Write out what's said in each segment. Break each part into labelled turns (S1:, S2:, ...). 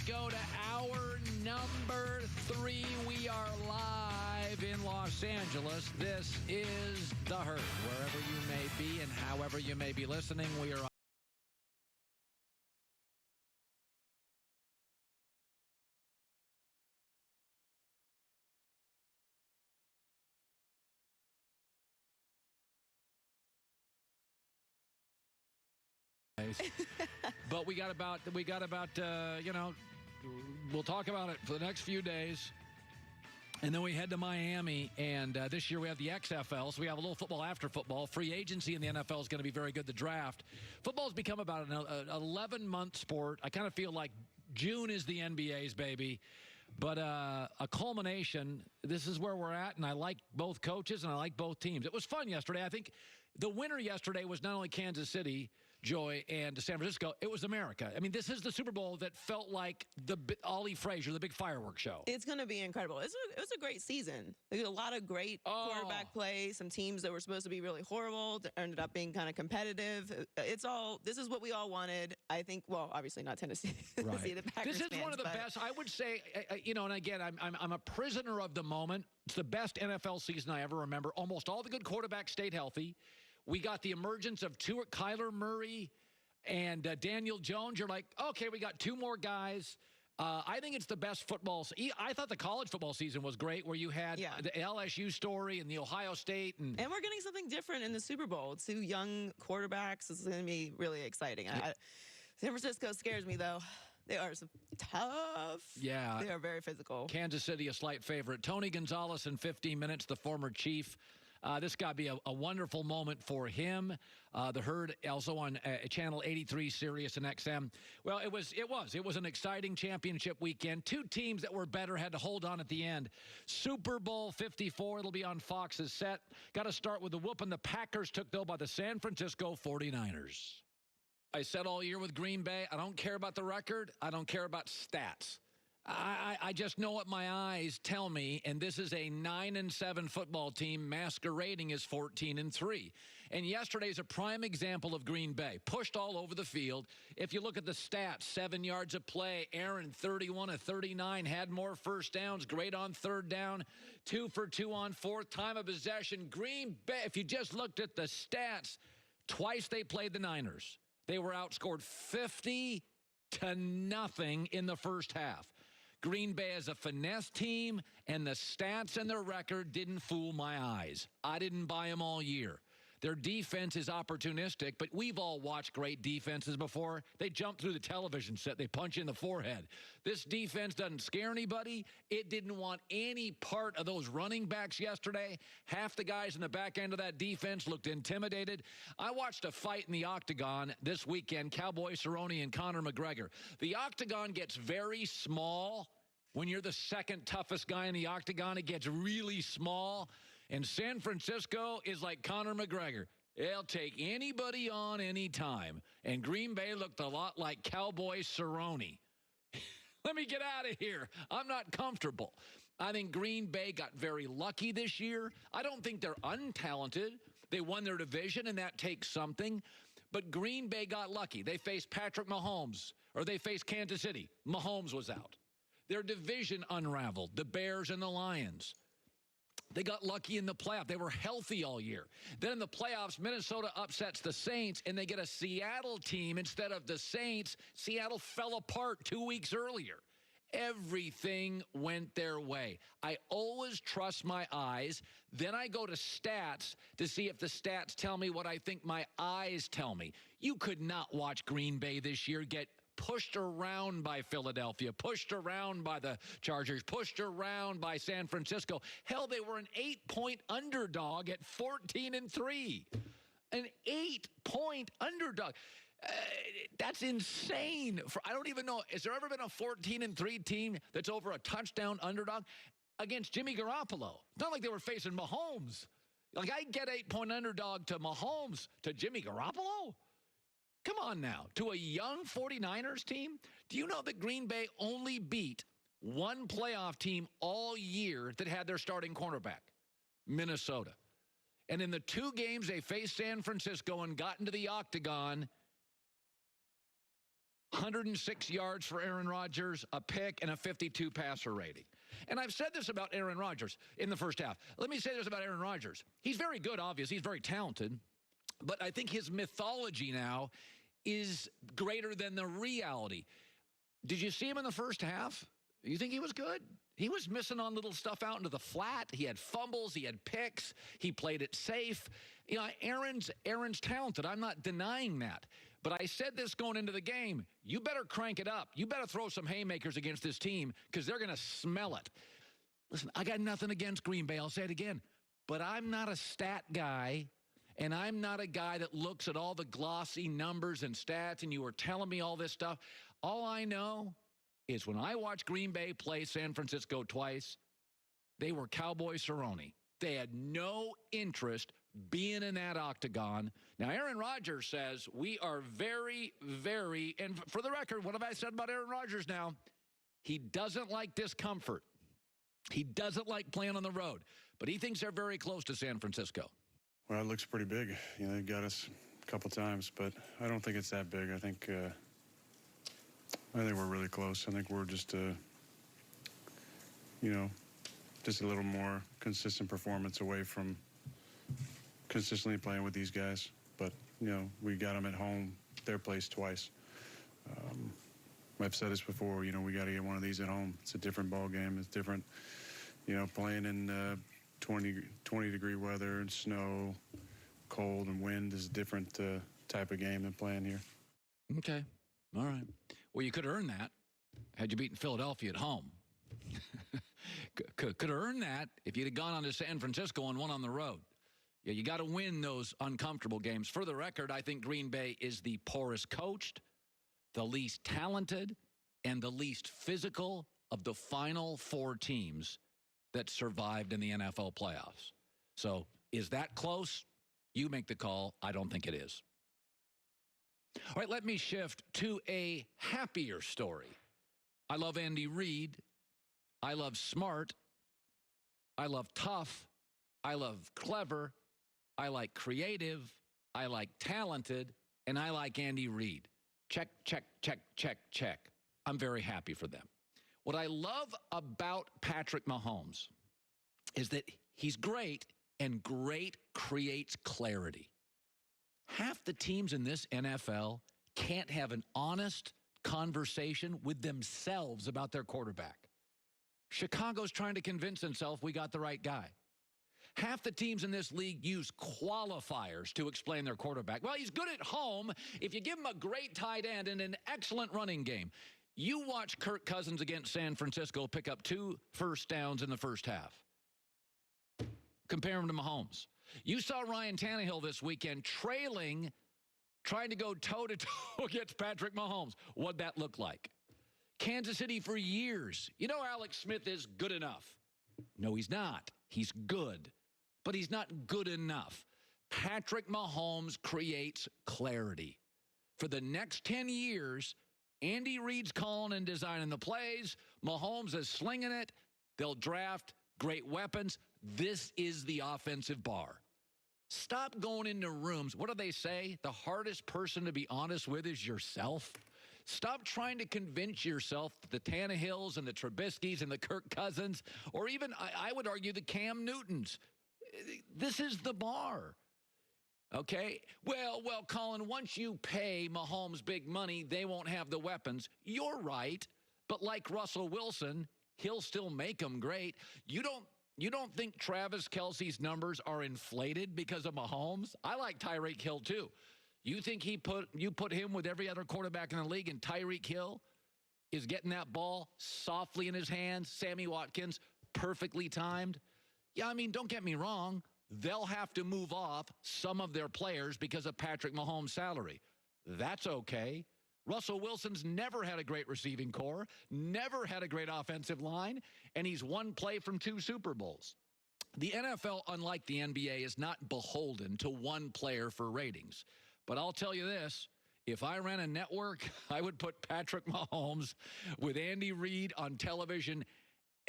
S1: go to hour number 3. We are live in Los Angeles. This is The Herd. Wherever you may be and however you may be listening, we are But we got about we'll talk about it for the next few days. And then we head to Miami, and this year we have the XFL, so we have a little football after football. Free agency in the NFL is going to be very good, the draft. Football's become about an 11-month sport. I kind of feel like June is the NBA's, baby. But a culmination, this is where we're at, and I like both coaches, and I like both teams. It was fun yesterday. I think the winner yesterday was not only Kansas City, Joy, and San Francisco, it was America. I mean, this is the Super Bowl that felt like the Ollie Frazier, the big fireworks show.
S2: It's going to be incredible. It was a great season. There's a lot of great quarterback play. Some teams that were supposed to be really horrible ended up being kind of competitive. This is what we all wanted. I think, well, obviously not Tennessee.
S1: Right.
S2: The Packers
S1: This is
S2: fans,
S1: one of the best, I would say, and again, I'm a prisoner of the moment. It's the best NFL season I ever remember. Almost all the good quarterbacks stayed healthy. We got the emergence of Kyler Murray and Daniel Jones. You're like, okay, we got two more guys. I think it's the best football. I thought the college football season was great, where you had the LSU story and the Ohio State. And
S2: we're getting something different in the Super Bowl. 2 young quarterbacks. It's going to be really exciting. San Francisco scares me, though. They are tough.
S1: Yeah.
S2: They are very physical.
S1: Kansas City, a slight favorite. Tony Gonzalez in 15 minutes, the former Chief. This got to be a wonderful moment for him. The Herd also on Channel 83, Sirius and XM. Well, it was an exciting championship weekend. Two teams that were better had to hold on at the end. Super Bowl 54, it'll be on Fox's set. Got to start with the whooping the Packers took, though, by the San Francisco 49ers. I said all year with Green Bay, I don't care about the record. I don't care about stats. I just know what my eyes tell me, and this is a 9-7 football team masquerading as 14-3. And yesterday's a prime example of Green Bay. Pushed all over the field. If you look at the stats, 7 yards of play, Aaron 31 of 39, had more first downs, great on third down, 2 for 2 on fourth, time of possession. Green Bay, if you just looked at the stats, twice they played the Niners. They were outscored 50-0 in the first half. Green Bay is a finesse team, and the stats and their record didn't fool my eyes. I didn't buy them all year. Their defense is opportunistic, but we've all watched great defenses before. They jump through the television set. They punch you in the forehead. This defense doesn't scare anybody. It didn't want any part of those running backs yesterday. Half the guys in the back end of that defense looked intimidated. I watched a fight in the octagon this weekend, Cowboy Cerrone and Conor McGregor. The octagon gets very small. When you're the second toughest guy in the octagon, it gets really small. And San Francisco is like Conor McGregor. They'll take anybody on anytime. And Green Bay looked a lot like Cowboy Cerrone. Let me get out of here. I'm not comfortable. I think Green Bay got very lucky this year. I don't think they're untalented. They won their division, and that takes something. But Green Bay got lucky. They faced Patrick Mahomes, or they faced Kansas City. Mahomes was out. Their division unraveled, the Bears and the Lions. They got lucky in the playoff. They were healthy all year. Then in the playoffs, Minnesota upsets the Saints, and they get a Seattle team instead of the Saints. Seattle fell apart 2 weeks earlier. Everything went their way. I always trust my eyes. Then I go to stats to see if the stats tell me what I think my eyes tell me. You could not watch Green Bay this year get pushed around by Philadelphia, pushed around by the Chargers, pushed around by San Francisco. Hell, they were an 8-point underdog at 14-3. An 8-point underdog. That's insane. I don't even know. Has there ever been a 14-3 team that's over a touchdown underdog against Jimmy Garoppolo? It's not like they were facing Mahomes. Like, I get 8-point underdog to Mahomes, to Jimmy Garoppolo? Come on now. To a young 49ers team? Do you know that Green Bay only beat one playoff team all year that had their starting cornerback? Minnesota. And in the 2 games they faced San Francisco and got into the octagon, 106 yards for Aaron Rodgers, a pick, and a 52 passer rating. And I've said this about Aaron Rodgers in the first half. Let me say this about Aaron Rodgers. He's very good, obviously. He's very talented. But I think his mythology now is greater than the reality. Did you see him in the first half? You think he was good? He was missing on little stuff out into the flat. He had fumbles. He had picks. He played it safe. You know, Aaron's talented. I'm not denying that. But I said this going into the game. You better crank it up. You better throw some haymakers against this team because they're going to smell it. Listen, I got nothing against Green Bay. I'll say it again. But I'm not a stat guy, and I'm not a guy that looks at all the glossy numbers and stats, and you were telling me all this stuff. All I know is when I watched Green Bay play San Francisco twice, they were Cowboy Cerrone. They had no interest being in that octagon. Now, Aaron Rodgers says we are very, very, and for the record, what have I said about Aaron Rodgers now? He doesn't like discomfort. He doesn't like playing on the road, but he thinks they're very close to San Francisco.
S3: Well, it looks pretty big. You know, they got us a couple times, but I don't think it's that big. I think we're really close. I think we're just, just a little more consistent performance away from consistently playing with these guys. But, we got them at home, their place twice. I've said this before, we got to get one of these at home. It's a different ball game. It's different, playing in 20-degree weather and snow, cold and wind is a different type of game than playing here.
S1: Okay. All right. Well, you could earn that had you beaten Philadelphia at home. Could have earned that if you'd have gone on to San Francisco and won on the road. Yeah, you got to win those uncomfortable games. For the record, I think Green Bay is the poorest coached, the least talented, and the least physical of the final four teams that survived in the NFL playoffs. So is that close? You make the call. I don't think it is. All right, let me shift to a happier story. I love Andy Reid. I love smart. I love tough. I love clever. I like creative. I like talented. And I like Andy Reid. Check, check, check, check, check. I'm very happy for them. What I love about Patrick Mahomes is that he's great, and great creates clarity. Half the teams in this NFL can't have an honest conversation with themselves about their quarterback. Chicago's trying to convince himself we got the right guy. Half the teams in this league use qualifiers to explain their quarterback. Well, he's good at home if you give him a great tight end and an excellent running game. You watch Kirk Cousins against San Francisco pick up 2 first downs in the first half. Compare him to Mahomes. You saw Ryan Tannehill this weekend trailing, trying to go toe-to-toe against Patrick Mahomes. What'd that look like? Kansas City for years. Alex Smith is good enough. No, he's not. He's good, but he's not good enough. Patrick Mahomes creates clarity. For the next 10 years, Andy Reid's calling and designing the plays. Mahomes is slinging it. They'll draft great weapons. This is the offensive bar. Stop going into rooms. What do they say? The hardest person to be honest with is yourself. Stop trying to convince yourself that the Tannehills and the Trubiskys and the Kirk Cousins, or even, I would argue, the Cam Newtons. This is the bar. Okay? Well, Colin, once you pay Mahomes big money, they won't have the weapons. You're right. But like Russell Wilson, he'll still make them great. You don't think Travis Kelce's numbers are inflated because of Mahomes? I like Tyreek Hill too. You think you put him with every other quarterback in the league, and Tyreek Hill is getting that ball softly in his hands? Sammy Watkins, perfectly timed. Yeah, don't get me wrong. They'll have to move off some of their players because of Patrick Mahomes' salary. That's okay. Russell Wilson's never had a great receiving core, never had a great offensive line, and he's one play from 2 Super Bowls. The NFL, unlike the NBA, is not beholden to one player for ratings. But I'll tell you this, if I ran a network, I would put Patrick Mahomes with Andy Reid on television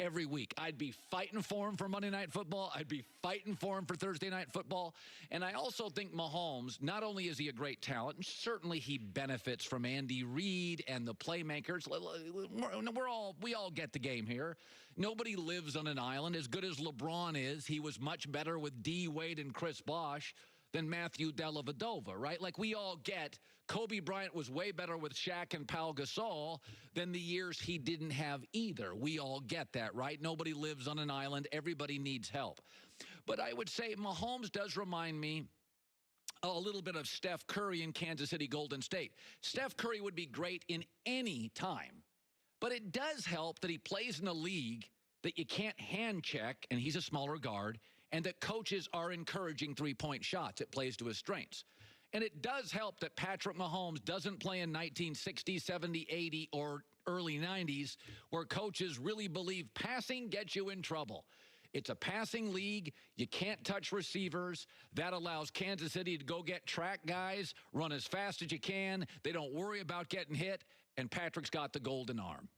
S1: every week. I'd be fighting for him for Monday Night Football. I'd be fighting for him for Thursday Night Football. And I also think Mahomes, not only is he a great talent, and certainly he benefits from Andy Reid and the playmakers. We all get the game here. Nobody lives on an island. As good as LeBron is, he was much better with D. Wade and Chris Bosh than Matthew Dellavedova, right? Like, we all get Kobe Bryant was way better with Shaq and Pau Gasol than the years he didn't have either. We all get that, right? Nobody lives on an island. Everybody needs help. But I would say Mahomes does remind me a little bit of Steph Curry in Kansas City, Golden State. Steph Curry would be great in any time, but it does help that he plays in a league that you can't hand check, and he's a smaller guard, and that coaches are encouraging three-point shots. It plays to his strengths. And it does help that Patrick Mahomes doesn't play in 1960, 70, 80, or early 90s, where coaches really believe passing gets you in trouble. It's a passing league. You can't touch receivers. That allows Kansas City to go get track guys, run as fast as you can. They don't worry about getting hit, and Patrick's got the golden arm.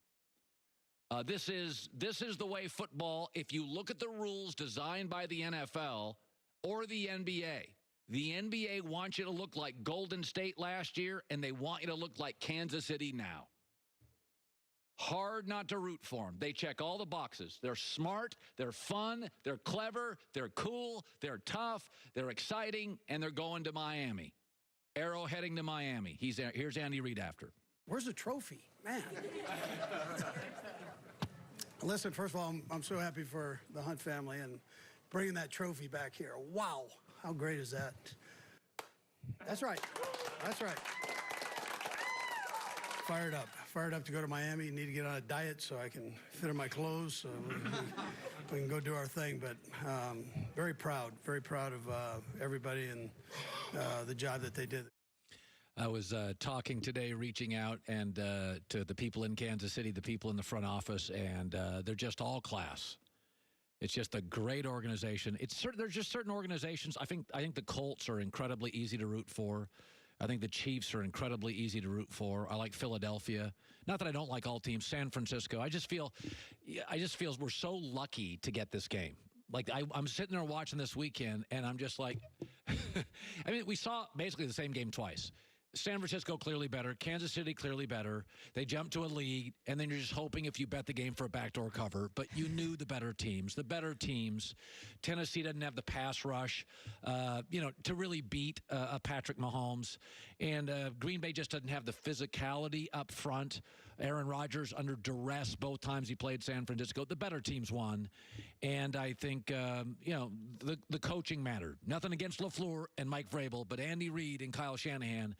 S1: This is the way football, if you look at the rules designed by the NFL or the NBA wants you to look like Golden State last year, and they want you to look like Kansas City now. Hard not to root for them. They check all the boxes. They're smart, they're fun, they're clever, they're cool, they're tough, they're exciting, and they're going to Miami. Arrow heading to Miami. Here's Andy Reid after.
S4: Where's the trophy? Man. Listen, first of all, I'm so happy for the Hunt family and bringing that trophy back here. Wow, how great is that? That's right. That's right. Fired up to go to Miami. Need to get on a diet so I can fit in my clothes so we can go do our thing. But very proud of everybody and the job that they did.
S1: I was talking today, reaching out and to the people in Kansas City, the people in the front office, and they're just all class. It's just a great organization. There's just certain organizations. I think the Colts are incredibly easy to root for. I think the Chiefs are incredibly easy to root for. I like Philadelphia. Not that I don't like all teams. San Francisco. I just feel we're so lucky to get this game. Like, I'm sitting there watching this weekend, and I'm just like, I mean, we saw basically the same game twice. San Francisco clearly better. Kansas City clearly better. They jumped to a lead, and then you're just hoping if you bet the game for a backdoor cover. But you knew the better teams. The better teams. Tennessee doesn't have the pass rush, to really beat a Patrick Mahomes. And Green Bay just doesn't have the physicality up front. Aaron Rodgers under duress both times he played San Francisco. The better teams won. And I think, the coaching mattered. Nothing against LaFleur and Mike Vrabel, but Andy Reid and Kyle Shanahan,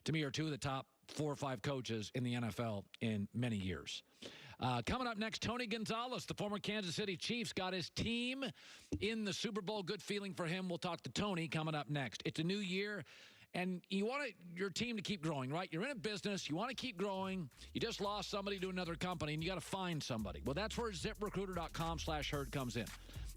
S1: to me, are two of the top 4 or 5 coaches in the NFL in many years. Coming up next, Tony Gonzalez, the former Kansas City Chiefs, got his team in the Super Bowl. Good feeling for him. We'll talk to Tony coming up next. It's a new year, and you want your team to keep growing, right? You're in a business. You want to keep growing. You just lost somebody to another company, and you got to find somebody. Well, that's where ZipRecruiter.com/herd comes in.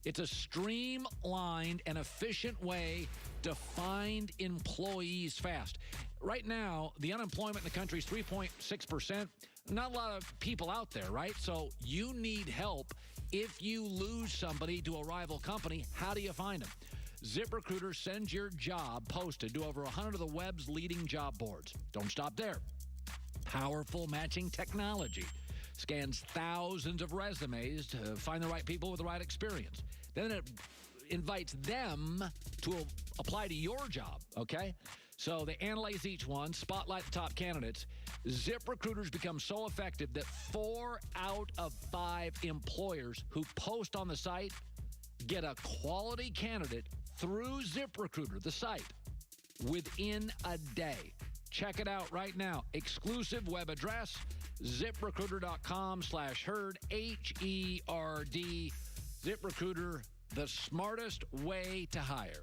S1: It's a streamlined and efficient way to find employees fast. Right now, the unemployment in the country is 3.6%. Not a lot of people out there, right? So you need help. If you lose somebody to a rival company, how do you find them? ZipRecruiter sends your job posted to over 100 of the web's leading job boards. Don't stop there. Powerful matching technology scans thousands of resumes to find the right people with the right experience. Then it invites them to apply to your job, okay? So they analyze each one, spotlight the top candidates. ZipRecruiters become so effective that 4 out of 5 employers who post on the site get a quality candidate through ZipRecruiter, the site, within a day. Check it out right now. Exclusive web address, ZipRecruiter.com/herd, HERD. ZipRecruiter, the smartest way to hire.